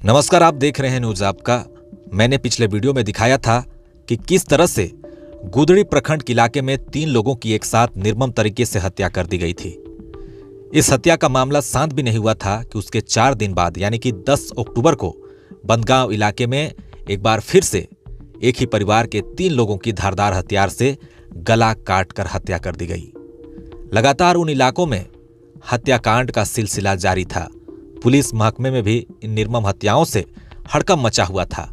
नमस्कार, आप देख रहे हैं न्यूज आपका। मैंने पिछले वीडियो में दिखाया था कि किस तरह से गुदड़ी प्रखंड के इलाके में 3 लोगों की एक साथ निर्मम तरीके से हत्या कर दी गई थी। इस हत्या का मामला शांत भी नहीं हुआ था कि उसके 4 दिन बाद यानी कि 10 अक्टूबर को बंदगांव इलाके में एक बार फिर से एक ही परिवार के 3 लोगों की धारदार हथियार से गला काटकर हत्या कर दी गई। लगातार उन इलाकों में हत्याकांड का सिलसिला जारी था। पुलिस महकमे में भी इन निर्मम हत्याओं से हड़कंप मचा हुआ था।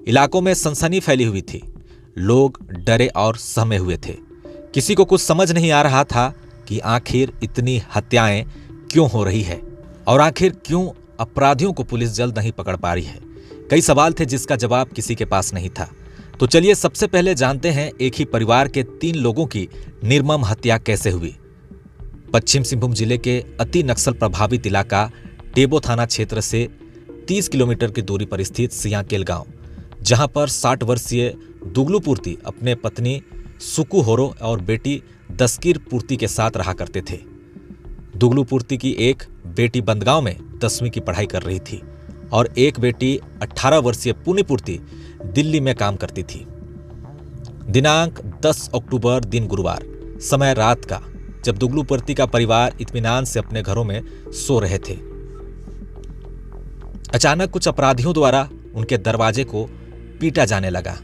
इलाकों में सनसनी फैली हुई थी। लोग डरे और सहमे हुए थे। किसी को कुछ समझ नहीं आ रहा था कि आखिर इतनी हत्याएं क्यों हो रही है और आखिर क्यों अपराधियों को पुलिस जल्द नहीं पकड़ पा रही है। कई सवाल थे जिसका जवाब किसी के पास नहीं था। तो चलिए सबसे पहले जानते हैं एक ही परिवार के 3 लोगों की निर्मम हत्या कैसे हुई। पश्चिम सिंहभूम जिले के अति नक्सल प्रभावित इलाका टेबो थाना क्षेत्र से 30 किलोमीटर की दूरी पर स्थित सियाकेल गांव, जहां पर 60 वर्षीय दुगलू पूर्ति अपने पत्नी सुकू होरो और बेटी दस्कीर पूर्ति के साथ रहा करते थे। दुगलू पूर्ति की एक बेटी बंदगांव में 10वीं की पढ़ाई कर रही थी और एक बेटी 18 वर्षीय पुनी पूर्ति दिल्ली में काम करती थी। दिनांक 10 अक्टूबर दिन गुरुवार, समय रात का, जब दुगलू पूर्ति का परिवार इत्मीनान से अपने घरों में सो रहे थे, अचानक कुछ अपराधियों द्वारा उनके दरवाजे को पीटा जाने लगा।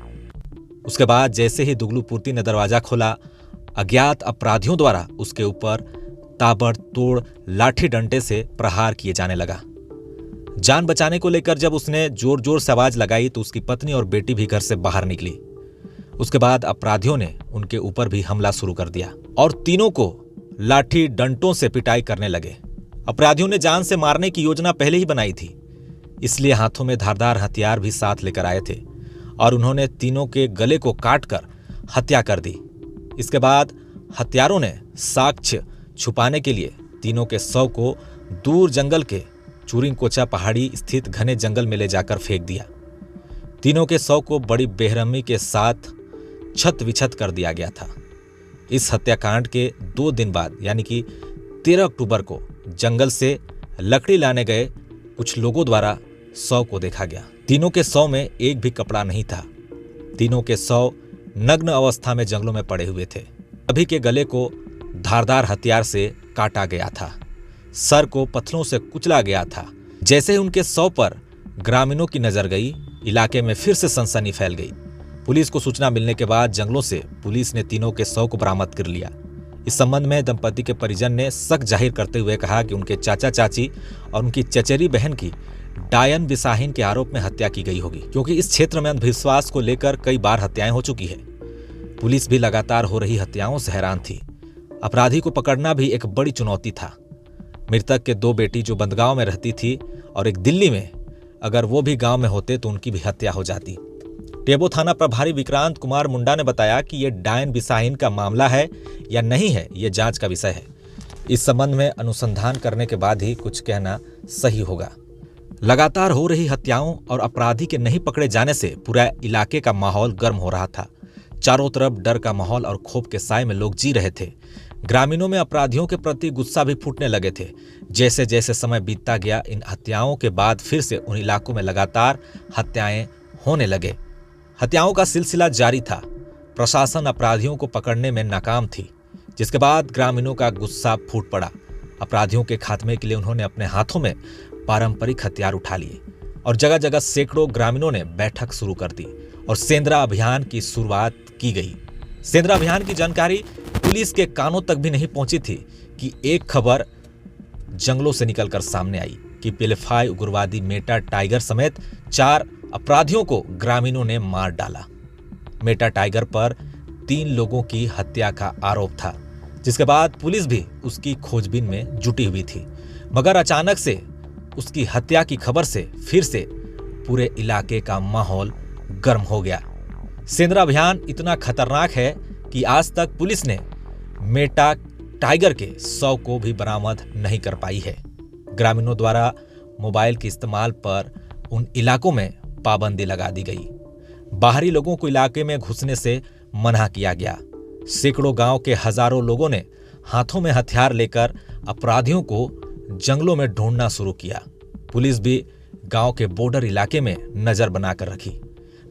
उसके बाद जैसे ही दुगलू पूर्ति ने दरवाजा खोला, अज्ञात अपराधियों द्वारा उसके ऊपर ताबड़तोड़ लाठी डंडे से प्रहार किए जाने लगा। जान बचाने को लेकर जब उसने जोर जोर से आवाज लगाई तो उसकी पत्नी और बेटी भी घर से बाहर निकली। उसके बाद अपराधियों ने उनके ऊपर भी हमला शुरू कर दिया और तीनों को लाठी डंडों से पिटाई करने लगे। अपराधियों ने जान से मारने की योजना पहले ही बनाई थी, इसलिए हाथों में धारदार हथियार भी साथ लेकर आए थे और उन्होंने तीनों के गले को काटकर हत्या कर दी। इसके बाद हत्यारों ने साक्ष्य छुपाने के लिए तीनों के शव को दूर जंगल के चूरिंगकोचा पहाड़ी स्थित घने जंगल में ले जाकर फेंक दिया। तीनों के शव को बड़ी बेरहमी के साथ छत विछत कर दिया गया था। इस हत्याकांड के 2 दिन बाद यानी कि 13 अक्टूबर को जंगल से लकड़ी लाने गए कुछ लोगों द्वारा शव को देखा गया। तीनों के शव में एक भी कपड़ा नहीं था। तीनों के शव नग्न अवस्था में जंगलों में पड़े हुए थे। सभी के गले को धारदार हथियार से काटा गया था। सर को पत्थरों से कुचला गया था। जैसे ही उनके शव पर ग्रामीणों की नजर गई, इलाके में फिर से सनसनी फैल गई। पुलिस को सूचना मिलने के बाद जंगलों से पुलिस ने तीनों के शव को बरामद कर लिया। इस संबंध में दंपति के परिजन ने शक जाहिर करते हुए कहा कि उनके चाचा चाची और उनकी चचेरी बहन की डायन बिसाहिन के आरोप में हत्या की गई होगी, क्योंकि इस क्षेत्र में अंधविश्वास को लेकर कई बार हत्याएं हो चुकी है। पुलिस भी लगातार हो रही हत्याओं से हैरान थी। अपराधी को पकड़ना भी एक बड़ी चुनौती था। मृतक के 2 बेटी जो बंदगांव में रहती थी और एक दिल्ली में, अगर वो भी गांव में होते तो उनकी भी हत्या हो जाती। टेबो थाना प्रभारी विक्रांत कुमार मुंडा ने बताया कि यह डायन बिसाहिन का मामला है या नहीं है, यह जांच का विषय है। इस संबंध में अनुसंधान करने के बाद ही कुछ कहना सही होगा। लगातार हो रही हत्याओं और अपराधी के नहीं पकड़े जाने से पूरा इलाके का माहौल गर्म हो रहा था। चारों तरफ डर का माहौल और खौफ के साए में लोग जी रहे थे। ग्रामीणों में अपराधियों के प्रति गुस्सा भी फूटने लगे थे। जैसे जैसे समय बीतता गया, इन हत्याओं के बाद फिर से उन इलाकों में लगातार हत्याएं होने लगे। हत्याओं का सिलसिला जारी था। प्रशासन अपराधियों को पकड़ने में नाकाम थी, जिसके बाद ग्रामीणों का गुस्सा फूट पड़ा। अपराधियों के खात्मे के लिए उन्होंने अपने हाथों में पारंपरिक हथियार उठा लिए और जगह जगह सैकड़ों ग्रामीणों ने बैठक शुरू कर दी और सेंद्रा अभियान की शुरुआत की गई। सेंद्रा अभियान की जानकारी पुलिस के कानों तक भी नहीं पहुंची थी कि एक खबर जंगलों से निकलकर सामने आई कि पीएलएफआई उग्रवादी मेटा टाइगर समेत 4 अपराधियों को ग्रामीणों ने मार डाला। मेटा टाइगर पर 3 लोगों की हत्या का आरोप था, जिसके बाद पुलिस भी उसकी खोजबीन में जुटी हुई थी। मगर अचानक से उसकी हत्या की खबर से फिर से पूरे इलाके का माहौल गर्म हो गया। सेंद्रा अभियान इतना खतरनाक है कि आज तक पुलिस ने मेटा टाइगर के शव को भी बरामद नहीं कर पाई है। ग्रामीणों द्वारा मोबाइल के इस्तेमाल पर उन इलाकों में पाबंदी लगा दी गई। बाहरी लोगों को इलाके में घुसने से मना किया गया। सैकड़ों गांव के हजारों लोगों ने हाथों में हथियार लेकर अपराधियों को जंगलों में ढूंढना शुरू किया। पुलिस भी गांव के बॉर्डर इलाके में नजर बनाकर रखी,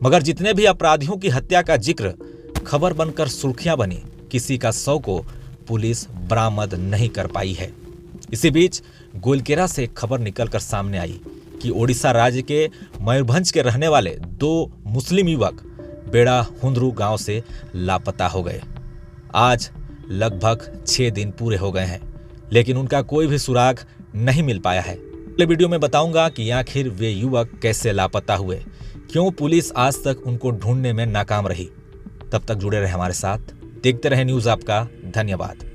मगर जितने भी अपराधियों की हत्या का जिक्र खबर बनकर सुर्खियां बनी, किसी का शव को पुलिस बरामद नहीं कर पाई है। इसी बीच गोलकेरा से एक खबर निकलकर सामने आई कि ओडिशा राज्य के मयूरभंज के रहने वाले 2 मुस्लिम युवक बेड़ा हुंदरू गांव से लापता हो गए। आज लगभग 6 दिन पूरे हो गए हैं, लेकिन उनका कोई भी सुराग नहीं मिल पाया है। अगले वीडियो में बताऊंगा कि आखिर वे युवक कैसे लापता हुए, क्यों पुलिस आज तक उनको ढूंढने में नाकाम रही। तब तक जुड़े रहे हमारे साथ, देखते रहे न्यूज आपका। धन्यवाद।